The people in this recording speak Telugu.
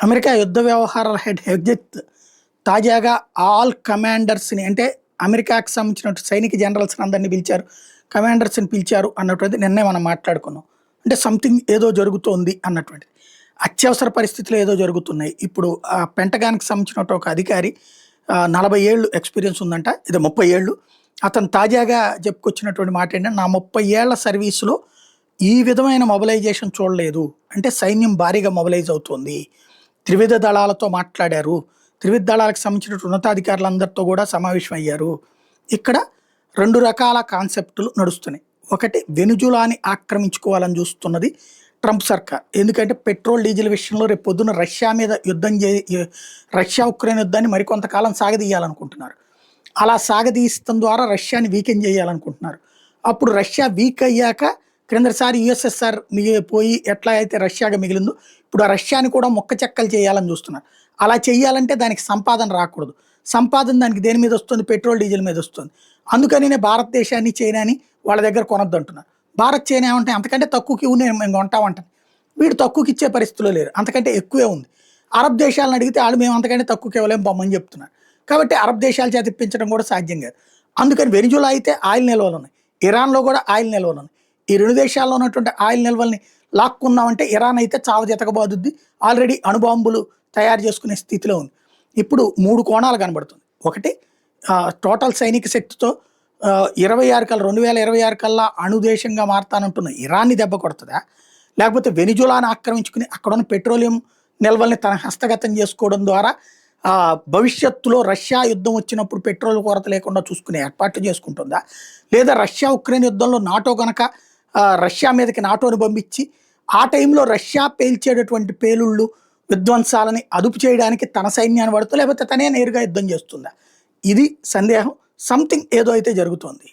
అమెరికా యుద్ధ వ్యవహారాల హెడ్ హెగ్జెత్ తాజాగా ఆల్ కమాండర్స్ని అంటే అమెరికాకి సంబంధించిన సైనిక జనరల్స్ని అందరినీ పిలిచారు, కమాండర్స్ని పిలిచారు అన్నటువంటిది నిన్నే మనం మాట్లాడుకున్నాం. అంటే సంథింగ్ ఏదో జరుగుతోంది అన్నటువంటిది. అత్యవసర పరిస్థితులు ఏదో జరుగుతున్నాయి. ఇప్పుడు పెంటగాన్కి సంబంధించిన ఒక అధికారి 40 ఏళ్ళు ఎక్స్పీరియన్స్ ఉందంట, ఇది 30 ఏళ్ళు. అతను తాజాగా చెప్పుకొచ్చినటువంటి మాట ఏంటంటే, నా 30 ఏళ్ల సర్వీసులో ఈ విధమైన మొబిలైజేషన్ చూడలేదు. అంటే సైన్యం భారీగా మొబిలైజ్ అవుతోంది. త్రివిధ దళాలతో మాట్లాడారు, త్రివిధ దళాలకు సంబంధించిన ఉన్నతాధికారులందరితో కూడా సమావేశం అయ్యారు. ఇక్కడ 2 రకాల కాన్సెప్టులు నడుస్తున్నాయి. ఒకటి, వెనుజులాని ఆక్రమించుకోవాలని చూస్తున్నది ట్రంప్ సర్కార్. ఎందుకంటే పెట్రోల్ డీజిల్ విషయంలో రేపు పొద్దున రష్యా మీద యుద్ధం రష్యా ఉక్రెయిన్ యుద్ధాన్ని మరికొంతకాలం సాగదీయాలనుకుంటున్నారు. అలా సాగదీయడం ద్వారా రష్యాని వీకెన్ చేయాలనుకుంటున్నారు. అప్పుడు రష్యా వీక్ అయ్యాక క్రిందసారి యుఎస్ఎస్ఆర్ పోయి ఎట్లా అయితే రష్యాగా మిగిలిందో ఇప్పుడు ఆ రష్యాని కూడా మొక్క చెక్కలు చేయాలని చూస్తున్నారు. అలా చేయాలంటే దానికి సంపాదన రాకూడదు. సంపాదన దానికి దేని మీద వస్తుంది? పెట్రోల్ డీజిల్ మీద వస్తుంది. అందుకని భారతదేశాన్ని చైనాని వాళ్ళ దగ్గర కొనొద్దు అంటున్నారు. భారత్ చైనా ఏమంటే అంతకంటే తక్కువకి మేము కొంటామంటాను. వీడు తక్కువకి ఇచ్చే పరిస్థితిలో లేరు, అంతకంటే ఎక్కువే ఉంది. అరబ్ దేశాలను అడిగితే వాళ్ళు మేము అంతకంటే తక్కువకి ఇవ్వలేము బొమ్మని చెప్తున్నారు. కాబట్టి అరబ్ దేశాల చేత ఇప్పించడం కూడా సాధ్యం కాదు. అందుకని వెనిజులా అయితే ఆయిల్ నిల్వలు ఉన్నాయి, ఇరాన్లో కూడా ఆయిల్ నిల్వలు ఉన్నాయి. ఈ 2 దేశాల్లో ఉన్నటువంటి ఆయిల్ నిల్వల్ని లాక్కుందామంటే ఇరాన్ అయితే చావ జతకబాదుద్ది. ఆల్రెడీ అణుబాంబులు తయారు చేసుకునే స్థితిలో ఉంది. ఇప్పుడు 3 కోణాలు కనబడుతుంది. ఒకటి, టోటల్ సైనిక శక్తితో 2026 కల్లా అణుదేశంగా మారతానంటున్న ఇరాన్ని దెబ్బ కొడుతుందా, లేకపోతే వెనిజులాను ఆక్రమించుకుని అక్కడున్న పెట్రోలియం నిల్వల్ని తన హస్తగతం చేసుకోవడం ద్వారా భవిష్యత్తులో రష్యా యుద్ధం వచ్చినప్పుడు పెట్రోల్ కొరత లేకుండా చూసుకునే ఏర్పాట్లు చేసుకుంటుందా, లేదా రష్యా ఉక్రెయిన్ యుద్ధంలో నాటో కనుక రష్యా మీదకి నాటోని పంపించి ఆ టైంలో రష్యా పేల్చేటటువంటి పేలుళ్ళు విధ్వంసాలని అదుపు చేయడానికి తన సైన్యాన్ని వాడుతూ, లేకపోతే తనే నేరుగా యుద్ధం చేస్తుందా? ఇది సందేహం. సంథింగ్ ఏదో అయితే జరుగుతోంది.